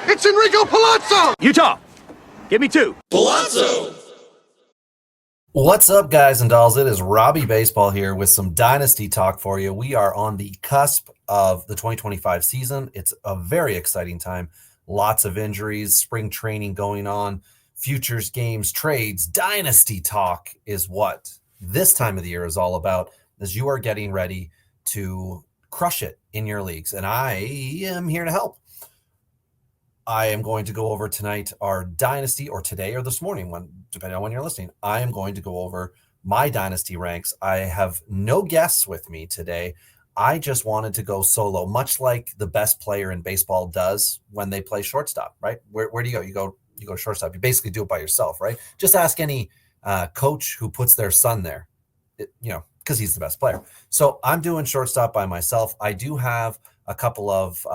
It's Enrico Palazzo! Utah, give me 2. Palazzo! What's up, guys and dolls? It is Robbie Baseball here with some Dynasty talk for you. We are on the cusp of the 2025 season. It's a very exciting time. Lots of injuries, spring training going on, futures games, trades. Dynasty talk is what this time of the year is all about, as you are getting ready to crush it in your leagues. And I am here to help. I am going to go over tonight our Dynasty, or today or this morning, depending on when you're listening. I am going to go over my Dynasty ranks. I have no guests with me today. I just wanted to go solo, much like the best player in baseball does when they play shortstop, right? Where do you go? You go shortstop. You basically do it by yourself, right? Just ask any coach who puts their son there, because he's the best player. So I'm doing shortstop by myself. I do have a couple of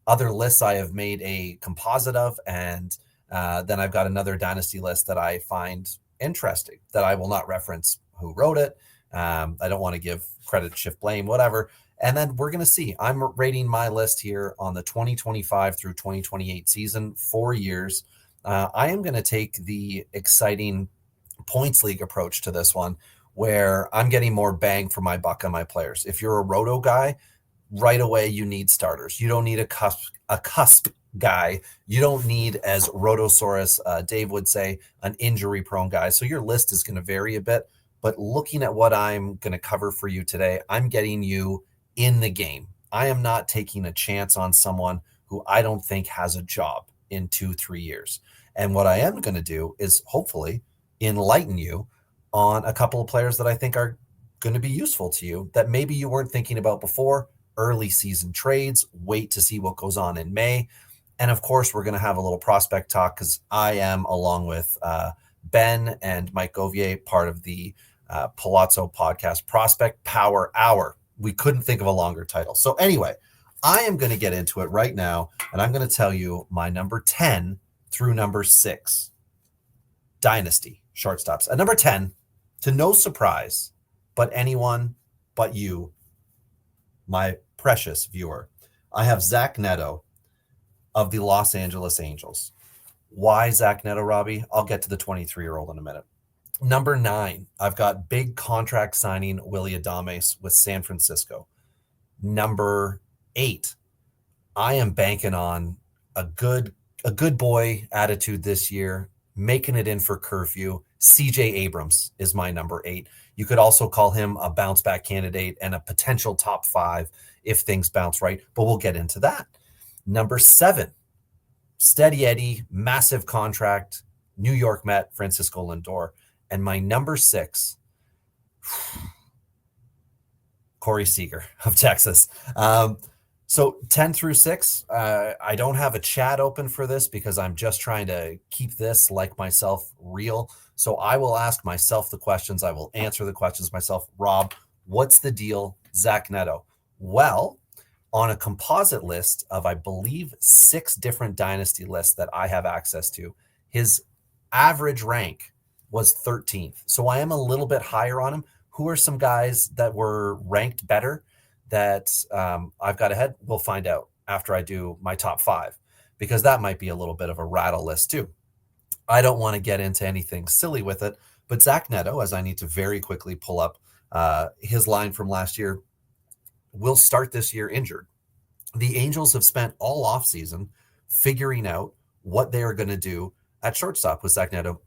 other lists I have made a composite of, and then I've got another Dynasty list that I find interesting that I will not reference who wrote it. I don't want to give credit, shift blame, whatever. And then we're going to see. I'm rating my list here on the 2025 through 2028 season, 4 years. I am going to take the exciting points league approach to this one, where I'm getting more bang for my buck on my players. If you're a roto guy, right away you need starters. You don't need a cusp guy. You don't need, as Rotosaurus Dave would say, an injury prone guy. So your list is going to vary a bit. But looking at what I'm going to cover for you today, I'm getting you in the game. I am not taking a chance on someone who I don't think has a job in 2-3 years. And what I am going to do is hopefully enlighten you on a couple of players that I think are going to be useful to you that maybe you weren't thinking about before. Early season trades, wait to see what goes on in May. And of course, we're going to have a little prospect talk, because I am, along with Ben and Mike Govier, part of the Palazzo podcast, Prospect Power Hour. We couldn't think of a longer title. So anyway, I am going to get into it right now, and I'm going to tell you my number 10 through number 6 Dynasty shortstops. At number 10, to no surprise, but anyone but you, my precious viewer, I have Zach Neto of the Los Angeles Angels. Why Zach Neto, Robbie? I'll get to the 23-year-old in a minute. Number 9, I've got big contract signing Willy Adames with San Francisco. Number 8, I am banking on a good boy attitude this year, making it in for curfew. CJ Abrams is my number 8. You could also call him a bounce back candidate and a potential top 5 if things bounce right, but we'll get into that. Number 7, Steady Eddie, massive contract, New York Met, Francisco Lindor. And my number 6, Corey Seager of Texas. So 10 through 6, I don't have a chat open for this because I'm just trying to keep this, like myself, real. So I will ask myself the questions. I will answer the questions myself. Rob, what's the deal, Zach Neto? Well, on a composite list of, I believe, 6 different Dynasty lists that I have access to, his average rank was 13th. So I am a little bit higher on him. Who are some guys that were ranked better that I've got ahead? We'll find out after I do my top 5, because that might be a little bit of a rattle list too. I don't want to get into anything silly with it, but Zach Neto, as I need to very quickly pull up his line from last year, will start this year injured. The Angels have spent all offseason figuring out what they are going to do at shortstop with Zach Neto,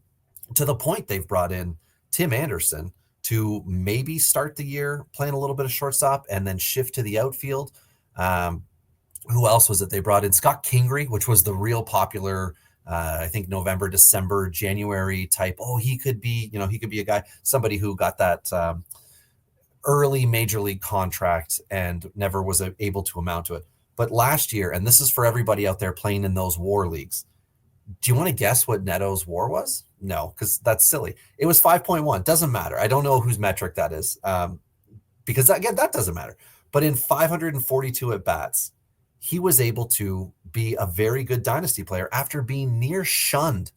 to the point they've brought in Tim Anderson to maybe start the year playing a little bit of shortstop and then shift to the outfield. Who else was it? They brought in Scott Kingery, which was the real popular, I think November, December, January type. Oh, he could be a guy, somebody who got that early major league contract and never was able to amount to it. But last year, and this is for everybody out there playing in those WAR leagues, do you want to guess what Neto's WAR was? No, because that's silly. It was 5.1. Doesn't matter. I don't know whose metric that is, because again, that doesn't matter. But in 542 at bats, he was able to be a very good Dynasty player after being near shunned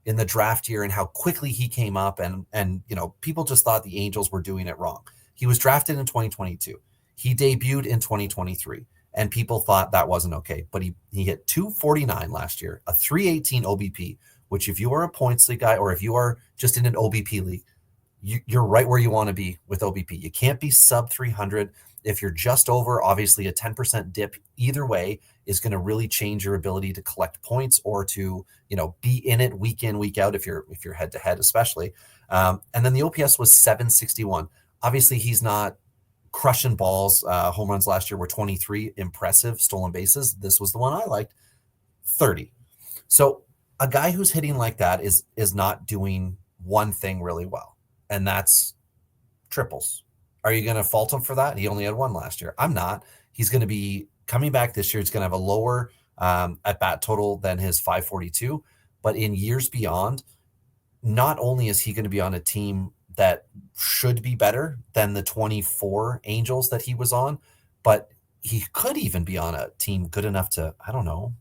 in the draft year, and how quickly he came up, and people just thought the Angels were doing it wrong. He was drafted in 2022. He debuted in 2023. and people thought that wasn't okay. But he hit 249 last year, a 318 OBP, which if you are a points league guy or if you are just in an OBP league, you're right where you want to be with OBP. You can't be sub 300. If you're just over, obviously a 10% dip either way is going to really change your ability to collect points or to, be in it week in, week out if you're head to head, especially. And then the OPS was 761. Obviously, he's not crushing balls. Home runs last year were 23. Impressive. Stolen bases. This was the one I liked, 30. So a guy who's hitting like that is not doing one thing really well, and that's triples. Are you going to fault him for that? He only had one last year. I'm not. He's going to be coming back this year. He's going to have a lower at-bat total than his 542, but in years beyond, not only is he going to be on a team that should be better than the 24 Angels that he was on, but he could even be on a team good enough to, I don't know,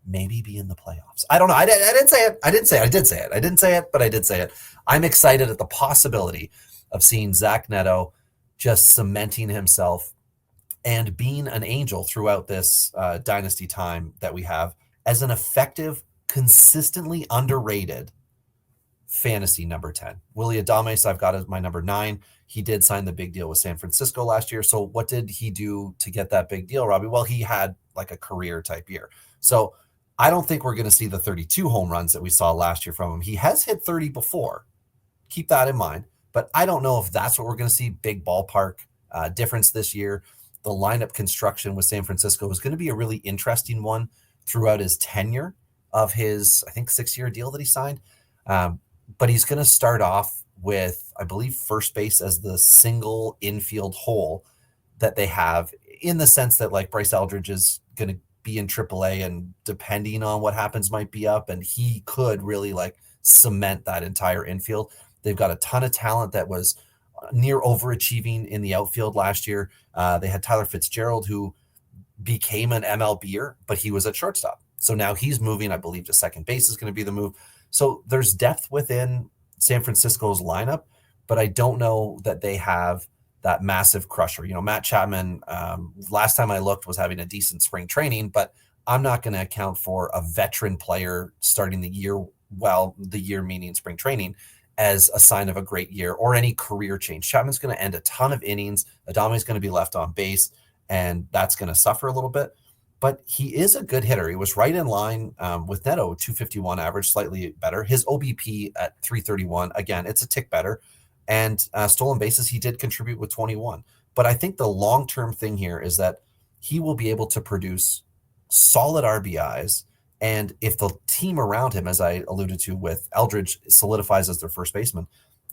maybe be in the playoffs. I don't know. I didn't say it. I did say it. I didn't say it, but I did say it. I'm excited at the possibility of seeing Zach Neto just cementing himself and being an Angel throughout this dynasty time that we have as an effective, consistently underrated fantasy number 10. Willy Adames, I've got as my number 9. He did sign the big deal with San Francisco last year. So what did he do to get that big deal, Robbie? Well, he had like a career type year. So I don't think we're going to see the 32 home runs that we saw last year from him. He has hit 30 before. Keep that in mind. But I don't know if that's what we're going to see. Big ballpark difference this year. The lineup construction with San Francisco is going to be a really interesting one throughout his tenure of his, I think, 6-year deal that he signed. But he's going to start off with, I believe, first base as the single infield hole that they have, in the sense that like Bryce Eldridge is going to be in AAA and depending on what happens might be up, and he could really like cement that entire infield. They've got a ton of talent that was near overachieving in the outfield last year. They had Tyler Fitzgerald, who became an MLBer, but he was at shortstop. So now he's moving, I believe, to second base is going to be the move. So there's depth within San Francisco's lineup, but I don't know that they have that massive crusher. Matt Chapman, last time I looked, was having a decent spring training, but I'm not going to account for a veteran player starting the year, the year meaning spring training, as a sign of a great year or any career change. Chapman's going to end a ton of innings. Adame's going to be left on base, and that's going to suffer a little bit. But he is a good hitter. He was right in line with Neto, 251 average, slightly better. His OBP at 331, again, it's a tick better. And stolen bases, he did contribute with 21. But I think the long-term thing here is that he will be able to produce solid RBIs. And if the team around him, as I alluded to with Eldridge, solidifies as their first baseman,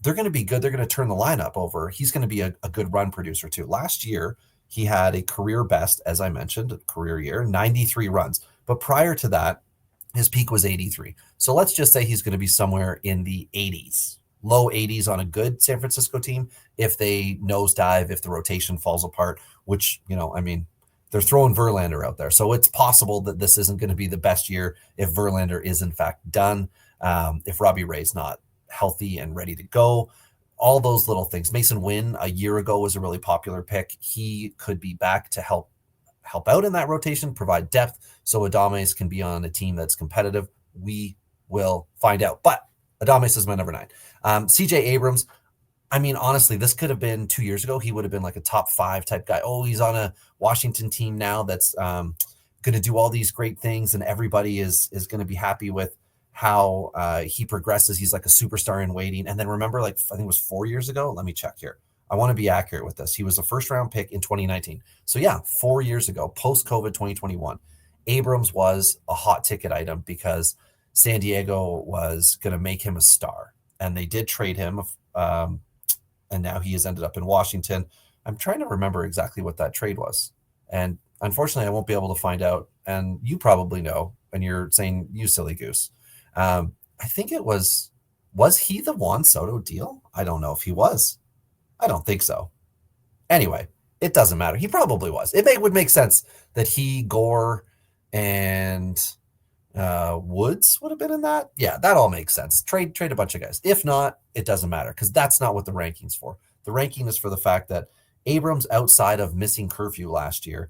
they're going to be good. They're going to turn the lineup over. He's going to be a good run producer too. Last year, he had a career best, as I mentioned, a career year, 93 runs. But prior to that, his peak was 83. So let's just say he's going to be somewhere in the 80s, low 80s on a good San Francisco team if they nosedive, if the rotation falls apart, which, they're throwing Verlander out there. So it's possible that this isn't going to be the best year if Verlander is in fact done, if Robbie Ray's not healthy and ready to go. All those little things. Mason Wynn a year ago was a really popular pick. He could be back to help out in that rotation, provide depth, so Adames can be on a team that's competitive. We will find out. But Adames is my number 9. CJ Abrams, honestly, this could have been 2 years ago. He would have been like a top 5 type guy. Oh, he's on a Washington team now that's going to do all these great things, and everybody is going to be happy with how he progresses. He's like a superstar in waiting. And then remember, I think it was 4 years ago. Let me check here. I want to be accurate with this. He was a first-round pick in 2019. So yeah, 4 years ago, post-COVID 2021, Abrams was a hot ticket item because San Diego was going to make him a star. And they did trade him, and now he has ended up in Washington. I'm trying to remember exactly what that trade was. And unfortunately, I won't be able to find out. And you probably know, and you're saying, you silly goose. I think it was he the Juan Soto deal? I don't know if he was. I don't think so. Anyway, it doesn't matter. He probably was. Would make sense that he, Gore, and Woods would have been in that. Yeah, that all makes sense. Trade a bunch of guys. If not, it doesn't matter because that's not what the ranking's for. The ranking is for the fact that Abrams, outside of missing curfew last year,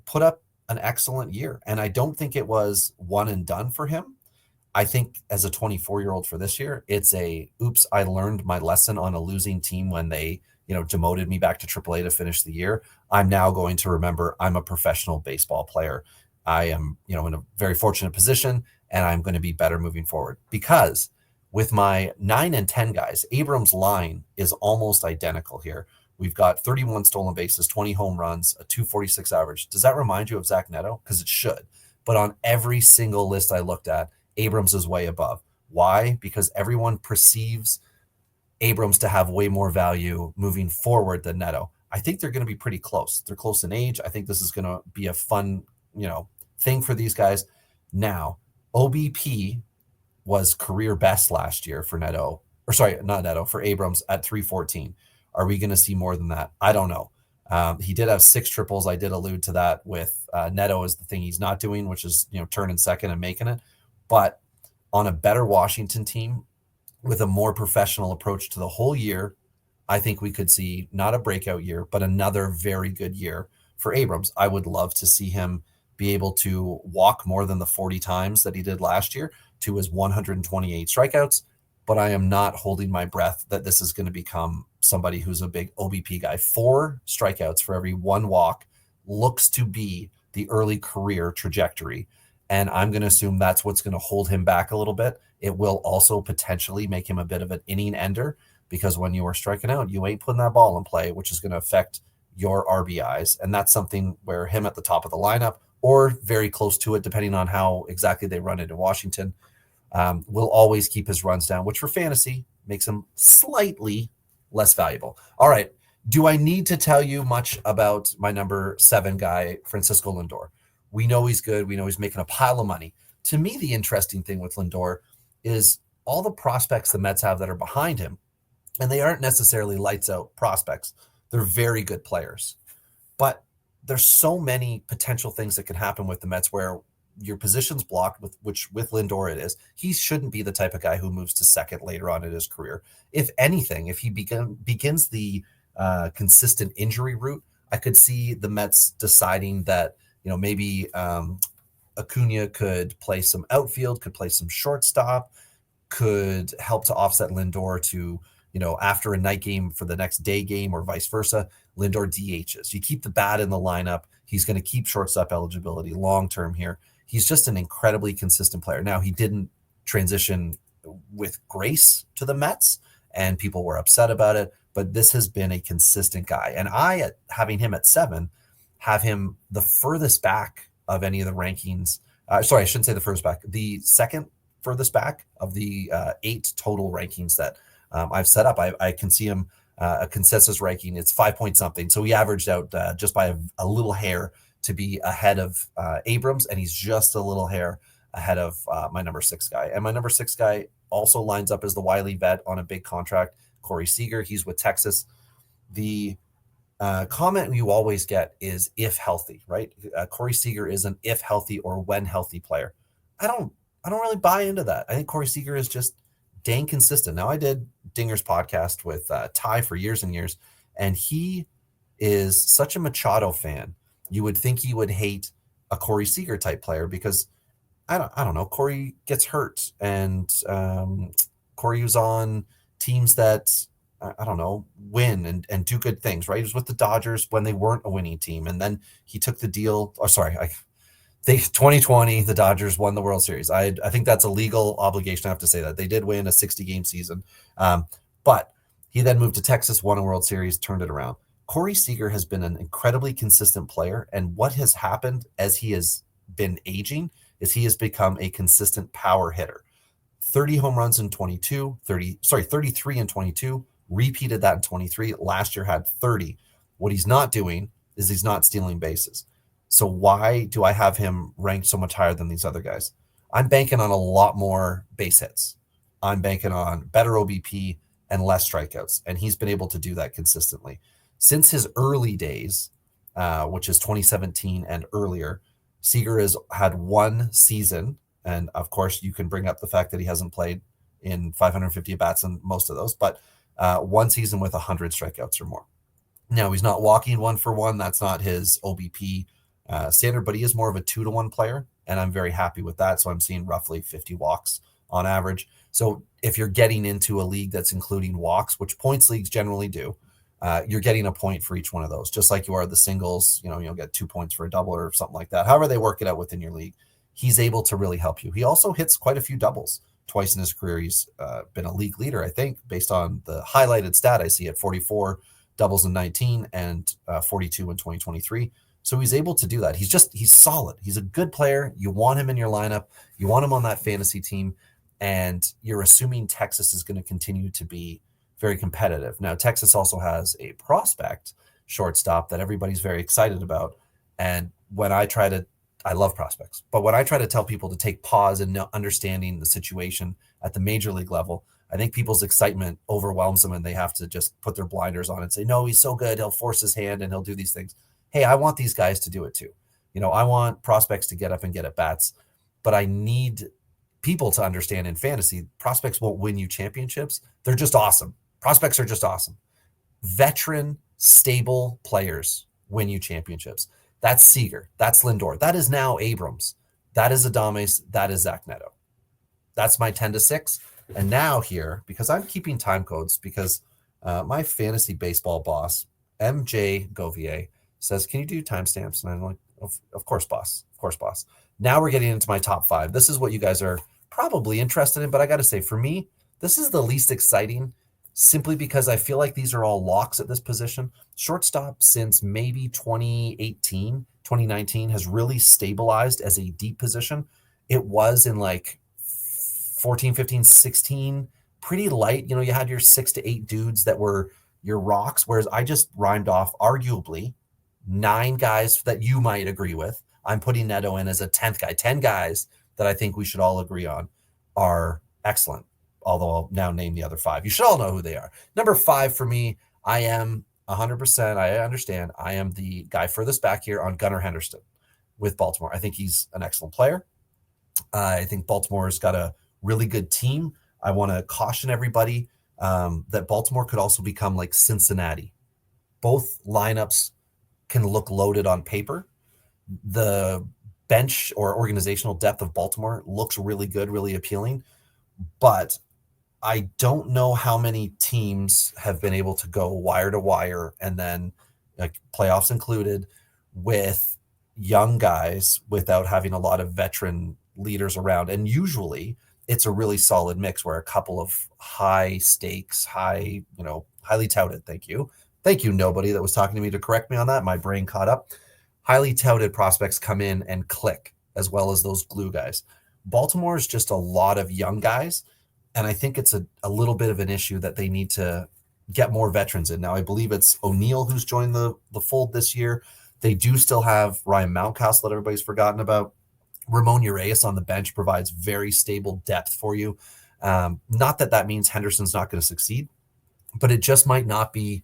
put up an excellent year. And I don't think it was one and done for him. I think as a 24-year-old for this year, it's oops, I learned my lesson on a losing team when they, demoted me back to AAA to finish the year. I'm now going to remember I'm a professional baseball player. I am, in a very fortunate position, and I'm going to be better moving forward. Because with my 9 and 10 guys, Abrams' line is almost identical here. We've got 31 stolen bases, 20 home runs, a 246 average. Does that remind you of Zach Neto? Because it should. But on every single list I looked at, Abrams is way above. Why? Because everyone perceives Abrams to have way more value moving forward than Neto. I think they're going to be pretty close. They're close in age. I think this is going to be a fun, thing for these guys. Now, OBP was career best last year for Neto, or sorry, not Neto, for Abrams at 314. Are we going to see more than that? I don't know. He did have 6 triples. I did allude to that with Neto is the thing he's not doing, which is, turning second and making it. But on a better Washington team with a more professional approach to the whole year, I think we could see not a breakout year, but another very good year for Abrams. I would love to see him be able to walk more than the 40 times that he did last year to his 128 strikeouts. But I am not holding my breath that this is going to become somebody who's a big OBP guy. 4 strikeouts for every 1 walk looks to be the early career trajectory. And I'm going to assume that's what's going to hold him back a little bit. It will also potentially make him a bit of an inning ender, because when you are striking out, you ain't putting that ball in play, which is going to affect your RBIs. And that's something where him at the top of the lineup or very close to it, depending on how exactly they run it in Washington, will always keep his runs down, which for fantasy makes him slightly less valuable. All right. Do I need to tell you much about my number 7 guy, Francisco Lindor? We know he's good. We know he's making a pile of money. To me, the interesting thing with Lindor is all the prospects the Mets have that are behind him, and they aren't necessarily lights out prospects. They're very good players. But there's so many potential things that can happen with the Mets where your position's blocked, which with Lindor it is. He shouldn't be the type of guy who moves to second later on in his career. If anything, if he begins the consistent injury route, I could see the Mets deciding that, maybe Acuna could play some outfield, could play some shortstop, could help to offset Lindor to, after a night game for the next day game or vice versa, Lindor DHs. You keep the bat in the lineup. He's going to keep shortstop eligibility long-term here. He's just an incredibly consistent player. Now, he didn't transition with grace to the Mets, and people were upset about it, but this has been a consistent guy. And having him at 7, have him the furthest back of any of the rankings. Sorry, I shouldn't say the furthest back. The second furthest back of the 8 total rankings that I've set up. I can see him a consensus ranking. It's 5 point something. So he averaged out just by a little hair to be ahead of Abrams, and he's just a little hair ahead of my number 6 guy. And my number 6 guy also lines up as the wily vet on a big contract, Corey Seager. He's with Texas. The comment you always get is if healthy, right? Corey Seager is an if healthy or when healthy player. I don't really buy into that. I think Corey Seager is just dang consistent. Now, I did Dinger's podcast with Ty for years and years, and he is such a Machado fan. You would think he would hate a Corey Seager type player because I don't know. Corey gets hurt, and Corey was on teams that I don't know, win and do good things, right? He was with the Dodgers when they weren't a winning team. And then he took the deal. 2020, the Dodgers won the World Series. I think that's a legal obligation. I have to say that. They did win a 60-game season. But he then moved to Texas, won a World Series, turned it around. Corey Seager has been an incredibly consistent player. And what has happened as he has been aging is he has become a consistent power hitter. 30 home runs in 33 in 22. Repeated that in 23. Last year had 30. What he's not doing is he's not stealing bases. So why do I have him ranked so much higher than these other guys? I'm banking on a lot more base hits. I'm banking on better OBP and less strikeouts. And he's been able to do that consistently. Since his early days, which is 2017 and earlier, Seager has had 1 season. And of course, you can bring up the fact that he hasn't played in 550 at-bats in most of those, but 1 season with 100 strikeouts or more. Now, he's not walking 1 for 1. That's not his OBP standard, but he is more of a 2-to-1 player, and I'm very happy with that. So I'm seeing roughly 50 walks on average. So if you're getting into a league that's including walks, which points leagues generally do, you're getting a point for each one of those, just like you are the singles. You'll get 2 points for a double or something like that. However they work it out within your league, he's able to really help you. He also hits quite a few doubles. Twice in his career, he's been a league leader, I think, based on the highlighted stat I see at 44 doubles in 19 and 42 in 2023. So he's able to do that. He's solid. He's a good player. You want him in your lineup. You want him on that fantasy team. And you're assuming Texas is going to continue to be very competitive. Now, Texas also has a prospect shortstop that everybody's very excited about. And I love prospects, but when I try to tell people to take pause in understanding the situation at the major league level, I think people's excitement overwhelms them and they have to just put their blinders on and say, no, he's so good. He'll force his hand and he'll do these things. Hey, I want these guys to do it too. I want prospects to get up and get at bats, but I need people to understand in fantasy, prospects won't win you championships. They're just awesome. Prospects are just awesome. Veteran, stable players win you championships. That's Seager. That's Lindor. That is now Abrams. That is Adames. That is Zach Neto. That's my 10-6. And now here, because I'm keeping time codes, because my fantasy baseball boss, MJ Govier, says, can you do timestamps? And I'm like, of course, boss. Of course, boss. Now we're getting into my top 5. This is what you guys are probably interested in, but I got to say, for me, this is the least exciting, simply because I feel like these are all locks at this position. Shortstop since maybe 2018, 2019 has really stabilized as a deep position. It was in like 14, 15, 16, pretty light. You had your 6 to 8 dudes that were your rocks, whereas I just rhymed off arguably 9 guys that you might agree with. I'm putting Neto in as a 10th guy. 10 guys that I think we should all agree on are excellent, although I'll now name the other 5. You should all know who they are. Number 5 for me, I am 100%, I understand, I am the guy furthest back here on Gunnar Henderson with Baltimore. I think he's an excellent player. I think Baltimore's got a really good team. I want to caution everybody that Baltimore could also become like Cincinnati. Both lineups can look loaded on paper. The bench or organizational depth of Baltimore looks really good, really appealing, but I don't know how many teams have been able to go wire to wire and then like playoffs included with young guys without having a lot of veteran leaders around. And usually it's a really solid mix where a couple of high stakes, highly touted. Thank you, nobody that was talking to me to correct me on that. My brain caught up. Highly touted prospects come in and click, as well as those glue guys. Baltimore is just a lot of young guys, and I think it's a little bit of an issue that they need to get more veterans in. Now, I believe it's O'Neill who's joined the fold this year. They do still have Ryan Mountcastle that everybody's forgotten about. Ramon Urias on the bench provides very stable depth for you. Not that means Henderson's not going to succeed, but it just might not be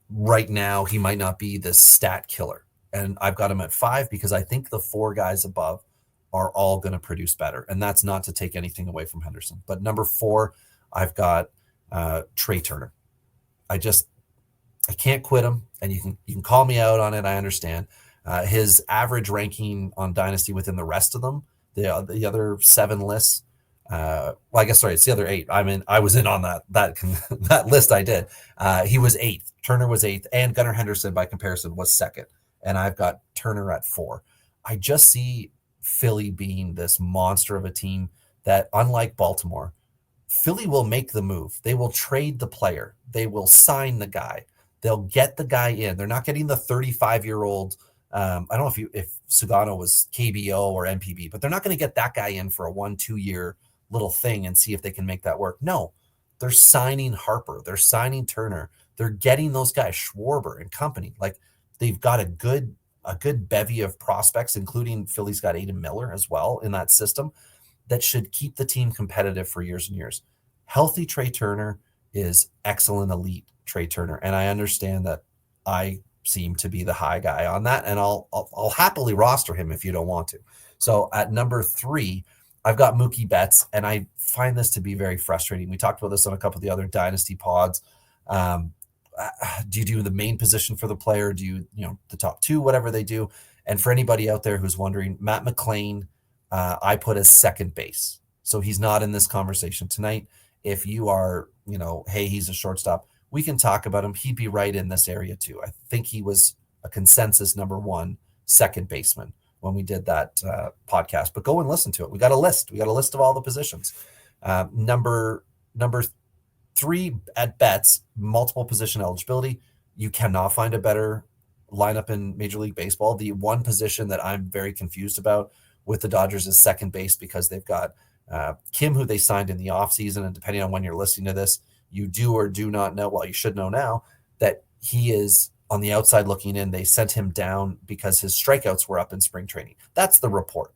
right now. He might not be the stat killer. And I've got him at 5 because I think the 4 guys above are all going to produce better. And that's not to take anything away from Henderson. But number 4, I've got Trey Turner. I can't quit him. And you can call me out on it. I understand. His average ranking on Dynasty within the rest of them, the other 7 lists. It's the other 8. I was in on that list. I did. He was 8th. Turner was 8th, and Gunnar Henderson by comparison was 2nd. And I've got Turner at 4. I just see Philly being this monster of a team that, unlike Baltimore, Philly will make the move. They will trade the player. They will sign the guy. They'll get the guy in. They're not getting the 35-year-old. I don't know if Sugano was KBO or MPB, but they're not going to get that guy in for a 1-2 year little thing and see if they can make that work. No, they're signing Harper. They're signing Turner. They're getting those guys, Schwarber and company. Like, they've got a good bevy of prospects, including Philly's got Aiden Miller as well in that system, that should keep the team competitive for years and years. Healthy Trey Turner is excellent, elite Trey Turner. And I understand that I seem to be the high guy on that, and I'll happily roster him if you don't want to. So at number 3, I've got Mookie Betts, and I find this to be very frustrating. We talked about this on a couple of the other Dynasty pods. Do you do the main position for the player? Do you the top 2, whatever they do? And for anybody out there who's wondering, Matt McLean, I put as second base. So he's not in this conversation tonight. If you are, hey, he's a shortstop, we can talk about him. He'd be right in this area too. I think he was a consensus number one second baseman when we did that podcast. But go and listen to it. We got a list. We got a list of all the positions. Number 3 at bets, multiple position eligibility. You cannot find a better lineup in Major League Baseball. The one position that I'm very confused about with the Dodgers is second base, because they've got Kim, who they signed in the offseason, and depending on when you're listening to this, you do or do not know, well, you should know now, that he is on the outside looking in. They sent him down because his strikeouts were up in spring training. That's the report.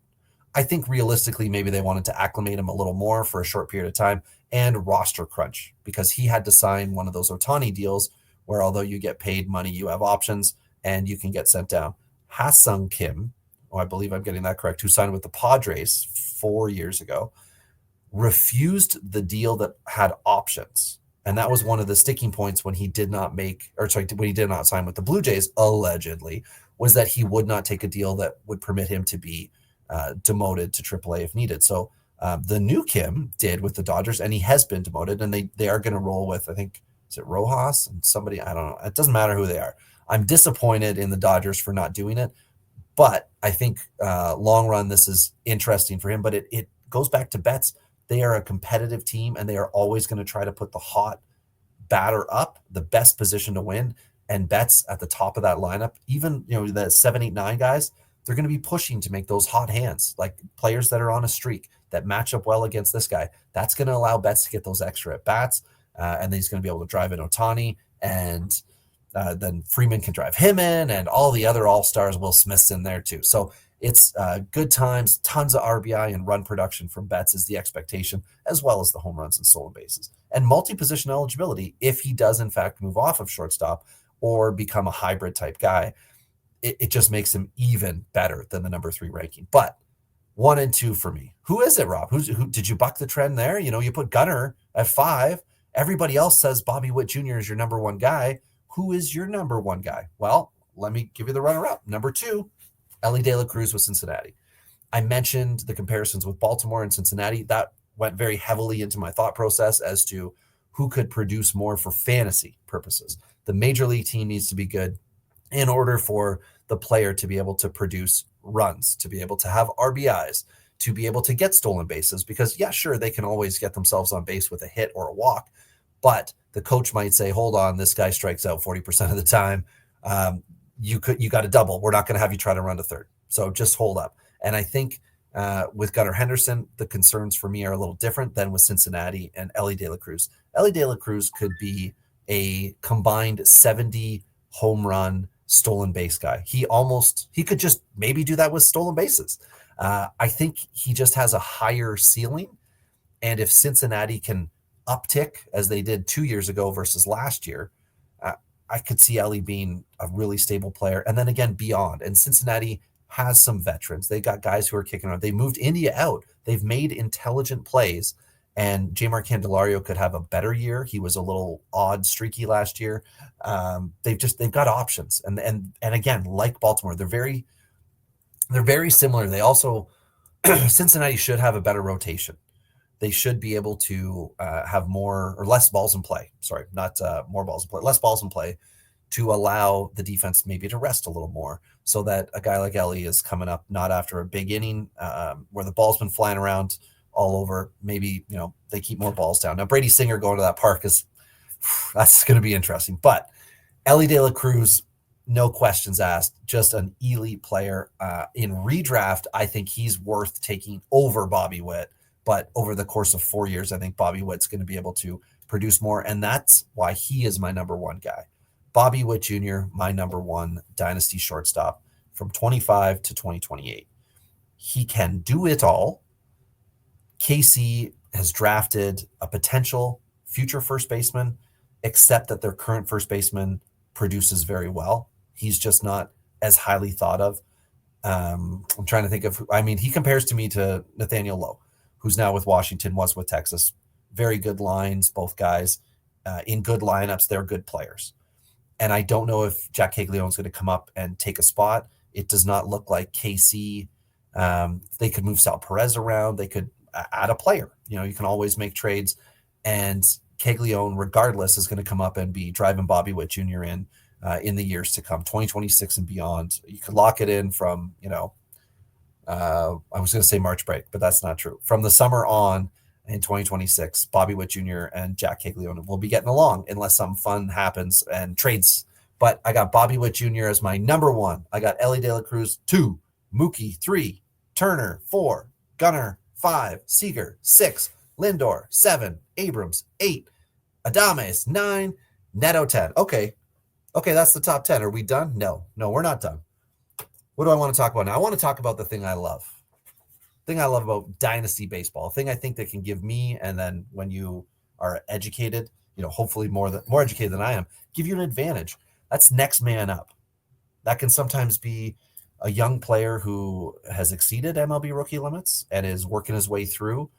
I think realistically, maybe they wanted to acclimate him a little more for a short period of time, and roster crunch, because he had to sign one of those Ohtani deals where although you get paid money, you have options and you can get sent down. Ha-Sung Kim, I believe I'm getting that correct, who signed with the Padres 4 years ago, refused the deal that had options. And that was one of the sticking points when he did not sign with the Blue Jays, allegedly, was that he would not take a deal that would permit him to be demoted to AAA if needed. So the new Kim did with the Dodgers, and he has been demoted, and they are going to roll with, I think, is it Rojas and somebody? I don't know. It doesn't matter who they are. I'm disappointed in the Dodgers for not doing it, but I think long run this is interesting for him. But it goes back to Betts. They are a competitive team, and they are always going to try to put the hot batter up, the best position to win. And Betts at the top of that lineup, even the 7, 8, 9 guys, they're going to be pushing to make those hot hands, like players that are on a streak that match up well against this guy. That's going to allow Betts to get those extra at bats, and then he's going to be able to drive in Ohtani, and then Freeman can drive him in, and all the other all-stars. Will Smith's in there too. So it's good times, tons of RBI and run production from Betts is the expectation, as well as the home runs and stolen bases. And multi-position eligibility, if he does in fact move off of shortstop or become a hybrid type guy, it just makes him even better than the number 3 ranking. But 1 and 2 for me. Who is it, Rob? Who did you buck the trend there? You put Gunnar at 5. Everybody else says Bobby Witt Jr. is your number 1 guy. Who is your number 1 guy? Well, let me give you the runner-up. Number 2, Elly De La Cruz with Cincinnati. I mentioned the comparisons with Baltimore and Cincinnati. That went very heavily into my thought process as to who could produce more for fantasy purposes. The major league team needs to be good in order for the player to be able to produce runs, to be able to have RBIs, to be able to get stolen bases, because sure, they can always get themselves on base with a hit or a walk, but the coach might say, hold on, this guy strikes out 40% of the time. You got to double. We're not going to have you try to run to third. So just hold up. And I think with Gunnar Henderson, the concerns for me are a little different than with Cincinnati and Elly De La Cruz. Elly De La Cruz could be a combined 70 home run stolen base guy. He could just maybe do that with stolen bases. I think he just has a higher ceiling. And if Cincinnati can uptick as they did 2 years ago versus last year, I could see Elly being a really stable player. And then again, beyond. And Cincinnati has some veterans. They got guys who are kicking around. They moved India out. They've made intelligent plays. And Jmar Candelario could have a better year. He was a little odd, streaky last year. They've got options. And again, like Baltimore, they're very similar. They also Cincinnati should have a better rotation. They should be able to have more or less balls in play. Sorry, not more balls in play, less balls in play, to allow the defense maybe to rest a little more, so that a guy like Elly is coming up not after a big inning where the ball's been flying around all over. Maybe they keep more balls down. Now Brady Singer going to that park that's going to be interesting. But Elly De La Cruz, no questions asked, just an elite player. In redraft, I think he's worth taking over Bobby Witt. But over the course of 4 years, I think Bobby Witt's going to be able to produce more. And that's why he is my number 1 guy. Bobby Witt Jr., my number 1 dynasty shortstop from 25 to 2028. He can do it all. KC has drafted a potential future first baseman, except that their current first baseman produces very well. He's just not as highly thought of. I'm trying to think of, he compares to me to Nathaniel Lowe, who's now with Washington, was with Texas. Very good lines, both guys. In good lineups, they're good players. And I don't know if Jack Caglione is going to come up and take a spot. It does not look like KC. They could move Sal Perez around. They could add a player. You can always make trades. And Caglione, regardless, is going to come up and be driving Bobby Witt Jr. in the years to come, 2026 and beyond. You could lock it in from, I was going to say March break, but that's not true. From the summer on in 2026, Bobby Witt Jr. and Jack Caglione will be getting along unless something fun happens and trades. But I got Bobby Witt Jr. as my number 1. I got Ellie De La Cruz 2, Mookie 3, Turner 4, Gunnar 5, Seager 6, Lindor 7, Abrams 8, Adames 9, Neto 10. Okay, that's the top 10. Are we done? No, we're not done. What do I want to talk about now? I want to talk about the thing I love. The thing I love about Dynasty baseball, a thing I think that can give me, and then when you are educated, hopefully more educated than I am, give you an advantage. That's next man up. That can sometimes be a young player who has exceeded MLB rookie limits and is working his way through.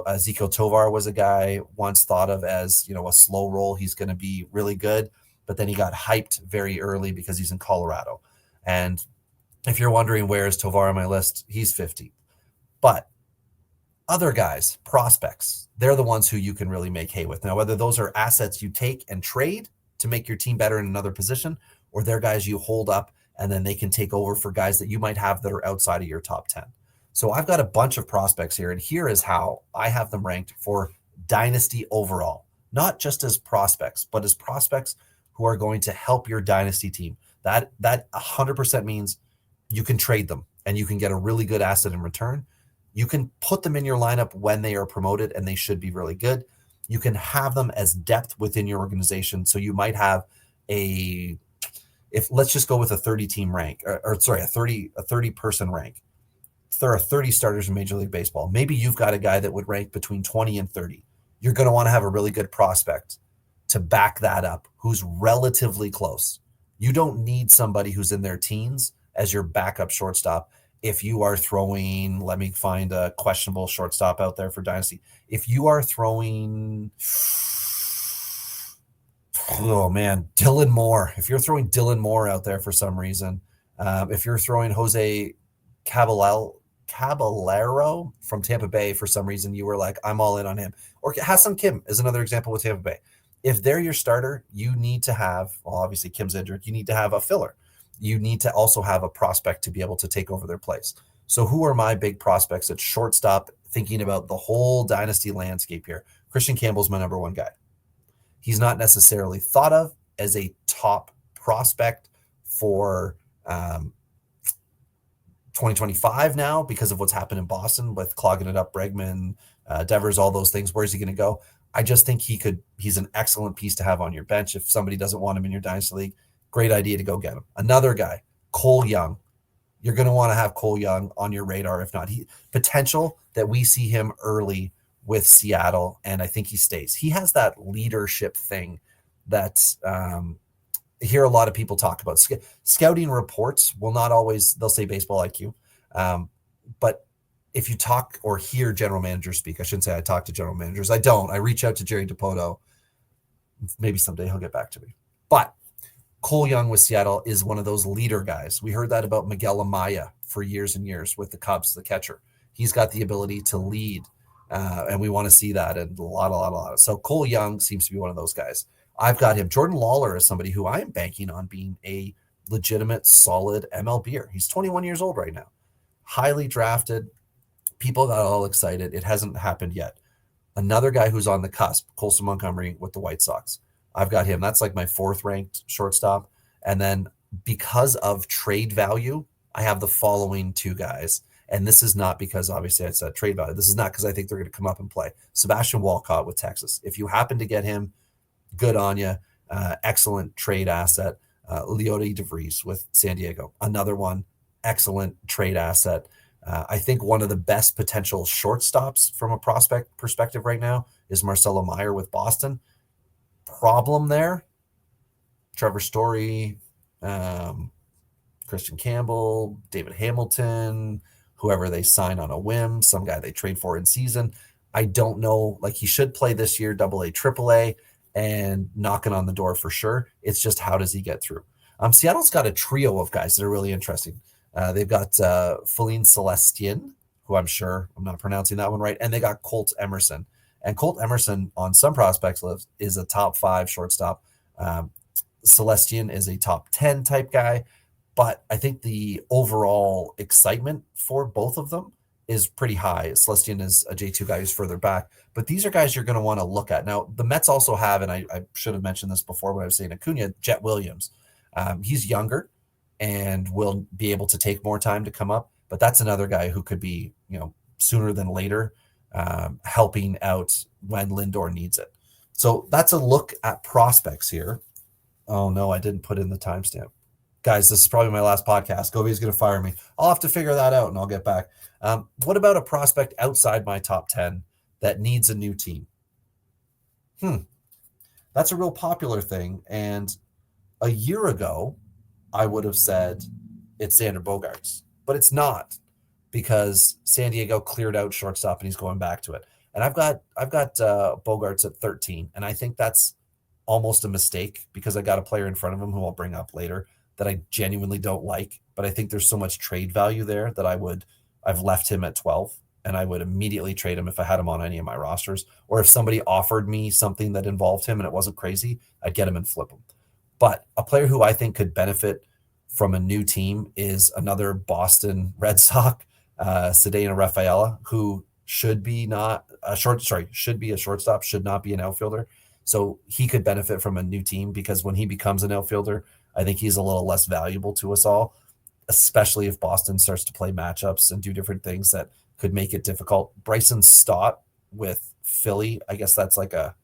Ezekiel Tovar was a guy once thought of as, a slow roll. He's going to be really good, but then he got hyped very early because he's in Colorado. And if you're wondering where is Tovar on my list, he's 50. But other guys, prospects, they're the ones who you can really make hay with. Now, whether those are assets you take and trade to make your team better in another position, or they're guys you hold up and then they can take over for guys that you might have that are outside of your top 10. So I've got a bunch of prospects here, and here is how I have them ranked for Dynasty overall, not just as prospects, but as prospects who are going to help your Dynasty team. That 100% means you can trade them and you can get a really good asset in return. You can put them in your lineup when they are promoted, and they should be really good. You can have them as depth within your organization. So you might have let's just go with a 30-team rank, a 30-person rank. There are 30 starters in Major League Baseball. Maybe you've got a guy that would rank between 20 and 30. You're going to want to have a really good prospect to back that up who's relatively close. You don't need somebody who's in their teens as your backup shortstop. If you are throwing, let me find a questionable shortstop out there for Dynasty. If you are throwing, Dylan Moore. If you're throwing Dylan Moore out there for some reason, if you're throwing Jose Caballero from Tampa Bay for some reason, you were like, I'm all in on him. Or Ha-Seong Kim is another example with Tampa Bay. If they're your starter, you need to have, obviously Kim's injured, you need to have a filler. You need to also have a prospect to be able to take over their place. So who are my big prospects at shortstop, thinking about the whole Dynasty landscape here? Christian Campbell's my number 1 guy. He's not necessarily thought of as a top prospect for 2025 now because of what's happened in Boston with clogging it up, Bregman, Devers, all those things. Where's he going to go? I just think he's an excellent piece to have on your bench. If somebody doesn't want him in your Dynasty League, great idea to go get him. Another guy, Cole Young. You're going to want to have Cole Young on your radar. If not, potential that we see him early with Seattle, and I think he stays. He has that leadership thing that hear a lot of people talk about. Scouting reports will not always, they'll say baseball IQ. But if you talk or hear general managers speak, I shouldn't say I talk to general managers. I don't. I reach out to Jerry DiPoto. Maybe someday he'll get back to me. But Cole Young with Seattle is one of those leader guys. We heard that about Miguel Amaya for years and years with the Cubs, the catcher. He's got the ability to lead, and we want to see that, and a lot. So Cole Young seems to be one of those guys. I've got him. Jordan Lawler is somebody who I am banking on being a legitimate, solid MLBer. He's 21 years old right now. Highly drafted. People got all excited. It hasn't happened yet. Another guy who's on the cusp, Colson Montgomery with the White Sox. I've got him. That's like my 4th ranked shortstop. And then because of trade value, I have the following 2 guys. And this is not because obviously I said trade value. This is not because I think they're going to come up and play. Sebastian Walcott with Texas. If you happen to get him, good on you. Excellent trade asset. Leody DeVries with San Diego. Another one, excellent trade asset. I think one of the best potential shortstops from a prospect perspective right now is Marcelo Meyer with Boston. Problem there, Trevor Story, Christian Campbell, David Hamilton, whoever they sign on a whim, some guy they trade for in season. I don't know. Like, he should play this year, AA, AAA, and knocking on the door for sure. It's just, how does he get through? Seattle's got a trio of guys that are really interesting. They've got Feline Celestien, who I'm sure I'm not pronouncing that one right, and they got Colt Emerson. And Colt Emerson on some prospects list is a top 5 shortstop. Celestien is a top 10 type guy, but I think the overall excitement for both of them is pretty high. Celestien is a J2 guy who's further back, but these are guys you're going to want to look at. Now, the Mets also have, and I should have mentioned this before when I was saying Acuna, Jet Williams. He's younger and will be able to take more time to come up, but that's another guy who could be, sooner than later, helping out when Lindor needs it. So that's a look at prospects here. Oh no, I didn't put in the timestamp. Guys, this is probably my last podcast. Gobi's going to fire me. I'll have to figure that out and I'll get back. What about a prospect outside my top 10 that needs a new team? That's a real popular thing. And a year ago, I would have said it's Xander Bogaerts, but it's not, because San Diego cleared out shortstop and he's going back to it. And I've got Bogaerts at 13, and I think that's almost a mistake because I got a player in front of him who I'll bring up later that I genuinely don't like, but I think there's so much trade value there that I've left him at 12, and I would immediately trade him if I had him on any of my rosters, or if somebody offered me something that involved him and it wasn't crazy, I'd get him and flip him. But a player who I think could benefit from a new team is another Boston Red Sox, Cedeno Rafaela, who should be a shortstop, should not be an outfielder. So he could benefit from a new team, because when he becomes an outfielder, I think he's a little less valuable to us all, especially if Boston starts to play matchups and do different things that could make it difficult. Bryson Stott with Philly, I guess that's like a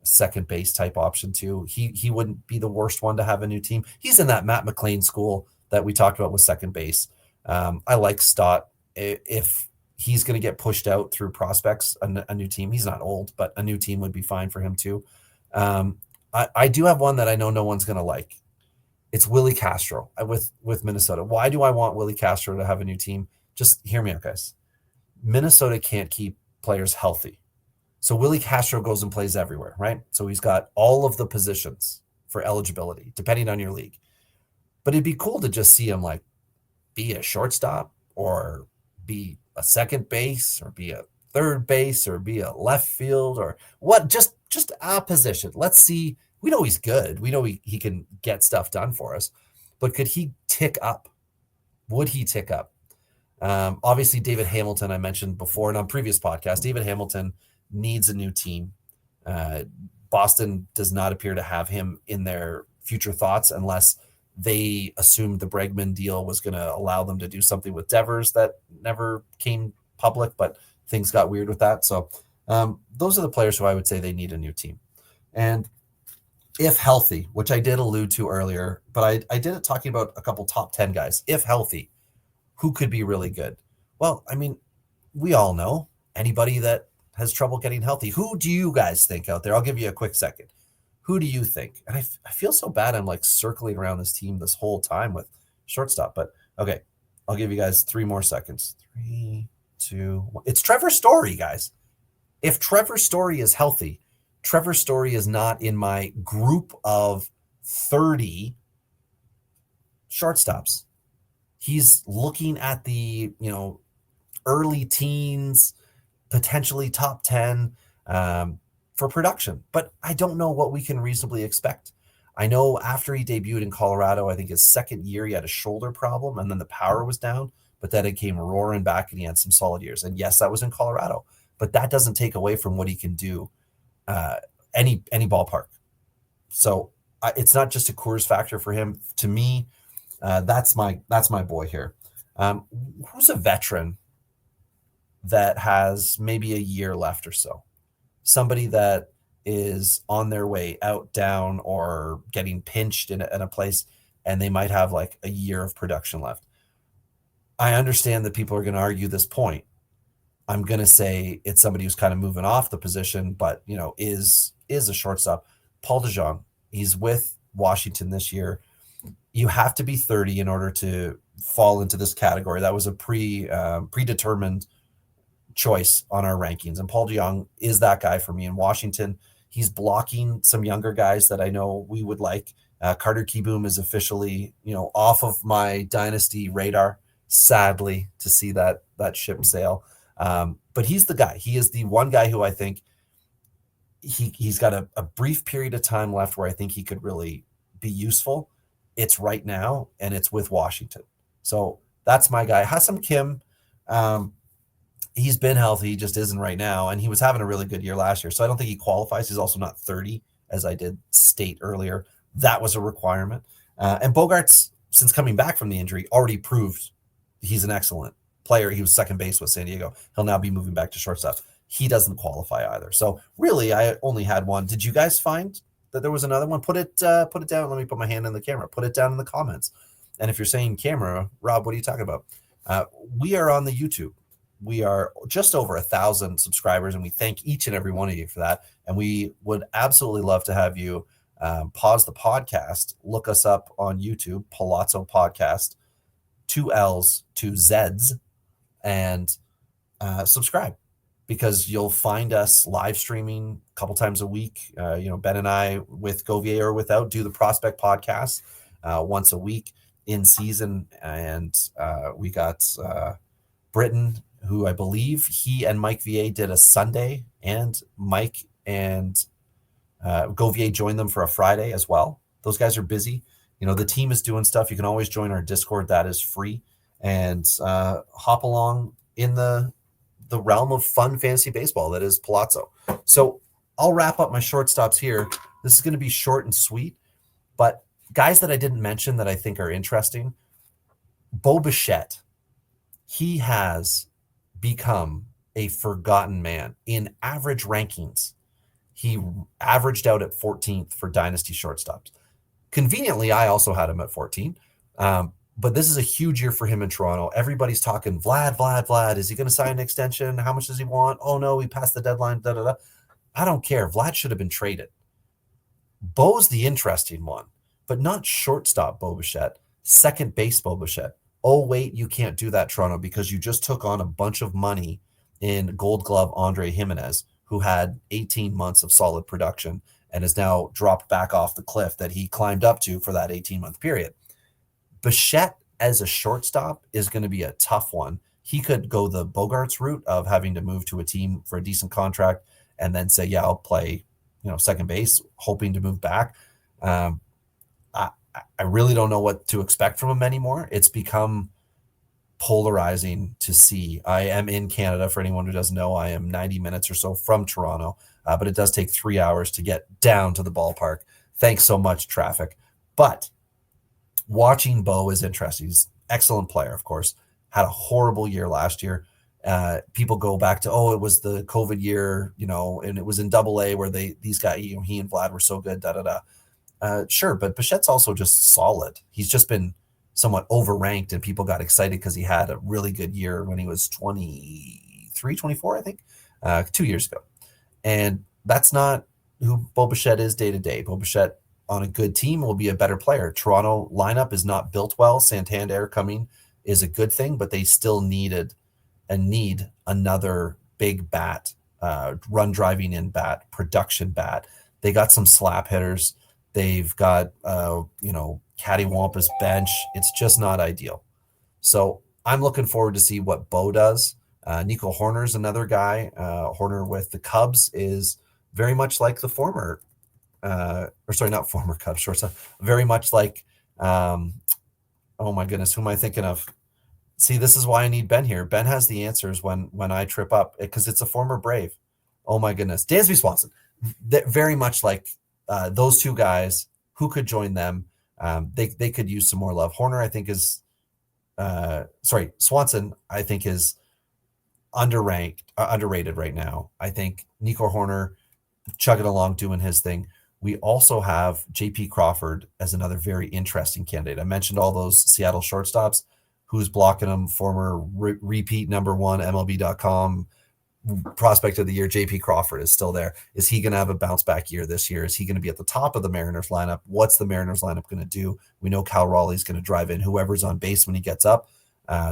second base type option too. He wouldn't be the worst one to have a new team. He's in that Matt McLean school that we talked about with second base. I like Stott. If he's going to get pushed out through prospects, a new team, he's not old, but a new team would be fine for him too. I do have one that I know no one's going to like. It's Willie Castro with Minnesota. Why do I want Willie Castro to have a new team? Just hear me out, guys. Minnesota can't keep players healthy. So Willie Castro goes and plays everywhere, right? So he's got all of the positions for eligibility, depending on your league. But it'd be cool to just see him like be a shortstop, or be a second base, or be a third base, or be a left field, or what, just a position. Let's see. We know he's good. We know he can get stuff done for us, but could he tick up? Would he tick up? Obviously, David Hamilton, I mentioned before and on previous podcasts, David Hamilton needs a new team. Boston does not appear to have him in their future thoughts, unless they assumed the Bregman deal was going to allow them to do something with Devers that never came public, but things got weird with that. So those are the players who I would say they need a new team. And if healthy, which I did allude to earlier, but I did it talking about a couple top 10 guys. If healthy, who could be really good? Well, I mean, we all know anybody that has trouble getting healthy. Who do you guys think out there? I'll give you a quick second. Who do you think? And I feel so bad. I'm like circling around this team this whole time with shortstop, but okay. I'll give you guys 3 more seconds. 3, 2, 1. It's Trevor Story, guys. If Trevor Story is healthy, Trevor Story is not in my group of 30 shortstops. He's looking at the, early teens, potentially top 10 for production. But I don't know what we can reasonably expect. I know after he debuted in Colorado, I think his second year, he had a shoulder problem and then the power was down, but then it came roaring back and he had some solid years. And yes, that was in Colorado, but that doesn't take away from what he can do any ballpark. So it's not just a Coors factor for him. To me, that's my boy here. Who's a veteran that has maybe a year left or so? Somebody that is on their way out, down, or getting pinched in a place, and they might have like a year of production left. I understand that people are going to argue this point. I'm going to say it's somebody who's kind of moving off the position, but is a shortstop. Paul DeJong. He's with Washington this year. You have to be 30 in order to fall into this category. That was a predetermined choice on our rankings, and Paul DeJong is that guy for me in Washington. He's blocking some younger guys that I know we would like. Carter Kieboom is officially, off of my dynasty radar. Sadly, to see that ship sail. But he's the guy. He is the one guy who I think he's got a brief period of time left where I think he could really be useful. It's right now, and it's with Washington. So that's my guy. Ha-Seong Kim, he's been healthy, he just isn't right now, and he was having a really good year last year. So I don't think he qualifies. He's also not 30, as I did state earlier. That was a requirement. And Bogaerts, since coming back from the injury, already proved he's an excellent player. He was second base with San Diego. He'll now be moving back to shortstop. He doesn't qualify either. So really, I only had one. Did you guys find that there was another one? Put it down. Let me put my hand in the camera. Put it down in the comments. And if you're saying camera, Rob, what are you talking about? We are on the YouTube. We are just over 1,000 subscribers, and we thank each and every one of you for that. And we would absolutely love to have you pause the podcast, look us up on YouTube, Palazzo Podcast, 2 L's, 2 Z's, and subscribe, because you'll find us live streaming a couple times a week. Ben and I, with Govier or without, do the Prospect Podcast once a week in season. And we got Britton, who I believe he and Mike VA did a Sunday, and Mike and Govier joined them for a Friday as well. Those guys are busy. The team is doing stuff. You can always join our Discord. That is free. And hop along in the realm of fun fantasy baseball that is Palazzo. So I'll wrap up my shortstops here. This is going to be short and sweet, but guys that I didn't mention that I think are interesting. Bo Bichette, he has become a forgotten man in average rankings. He averaged out at 14th for Dynasty shortstops. Conveniently, I also had him at 14. But this is a huge year for him in Toronto. Everybody's talking, Vlad. Is he going to sign an extension? How much does he want? Oh, no, we passed the deadline. I don't care. Vlad should have been traded. Bo's the interesting one, but not shortstop Bo Bichette, second base Bo Bichette. Oh, wait, you can't do that, Toronto, because you just took on a bunch of money in Gold Glove Andre Jimenez, who had 18 months of solid production and has now dropped back off the cliff that he climbed up to for that 18-month period. Bichette as a shortstop is going to be a tough one. He could go the Bogaerts route of having to move to a team for a decent contract and then say, yeah, I'll play, second base, hoping to move back. I really don't know what to expect from him anymore. It's become polarizing to see. I am in Canada. For anyone who doesn't know, I am 90 minutes or so from Toronto, but it does take 3 hours to get down to the ballpark. Thanks so much, traffic. But watching Bo is interesting. He's an excellent player, of course. Had a horrible year last year. People go back to, it was the COVID year, and it was in AA where these guys, he and Vlad were so good, Sure, but Bichette's also just solid. He's just been somewhat overranked, and people got excited because he had a really good year when he was 23, 24, I think, 2 years ago. And that's not who Bo Bichette is day to day. Bo Bichette on a good team will be a better player. Toronto lineup is not built well. Santander coming is a good thing, but they still need another big bat, run driving in bat, production bat. They got some slap hitters. They've got, Cattywampus bench. It's just not ideal. So I'm looking forward to see what Bo does. Nico Horner's another guy. Horner with the Cubs is very much like the former, not former Cubs shortstop, very much like, oh my goodness, who am I thinking of? See, this is why I need Ben here. Ben has the answers when I trip up, because it's a former Brave. Oh my goodness. Dansby Swanson. Very much like those two guys. Who could join them? They could use some more love. Horner, I think, is Swanson, I think, is underrated right now. I think Nico Horner chugging along, doing his thing. We also have JP Crawford as another very interesting candidate. I mentioned all those Seattle shortstops. Who's blocking them? Former repeat number one MLB.com prospect of the year, JP Crawford, is still there. Is he going to have a bounce back year this year? Is he going to be at the top of the Mariners lineup? What's the Mariners lineup going to do? We know Cal Raleigh's going to drive in whoever's on base when he gets up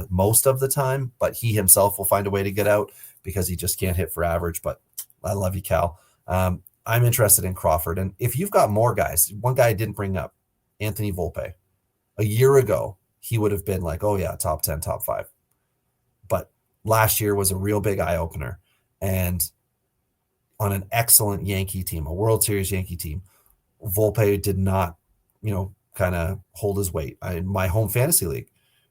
most of the time, but he himself will find a way to get out because he just can't hit for average. But I love you, Cal. I'm interested in Crawford. And if you've got more guys, one guy I didn't bring up, Anthony Volpe. A year ago, he would have been like, oh yeah, top 10, top 5. But last year was a real big eye-opener. And on an excellent Yankee team, a World Series Yankee team, Volpe did not, kind of hold his weight. In my home fantasy league,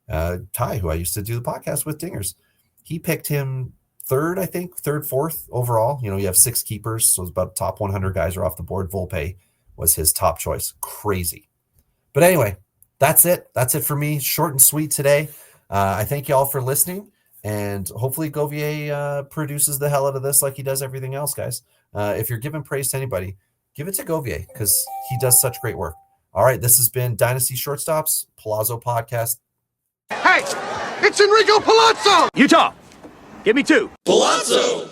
Ty, who I used to do the podcast with, Dingers, he picked him third, fourth overall. You have 6 keepers, so it's about top 100 guys are off the board. Volpe was his top choice. Crazy. But anyway, that's it. That's it for me. Short and sweet today. I thank you all for listening, and hopefully Govier produces the hell out of this like he does everything else, guys. If you're giving praise to anybody, give it to Govier because he does such great work. All right, this has been Dynasty Shortstops, Palazzo Podcast. Hey, it's Enrico Palazzo! Utah, give me 2. Palazzo!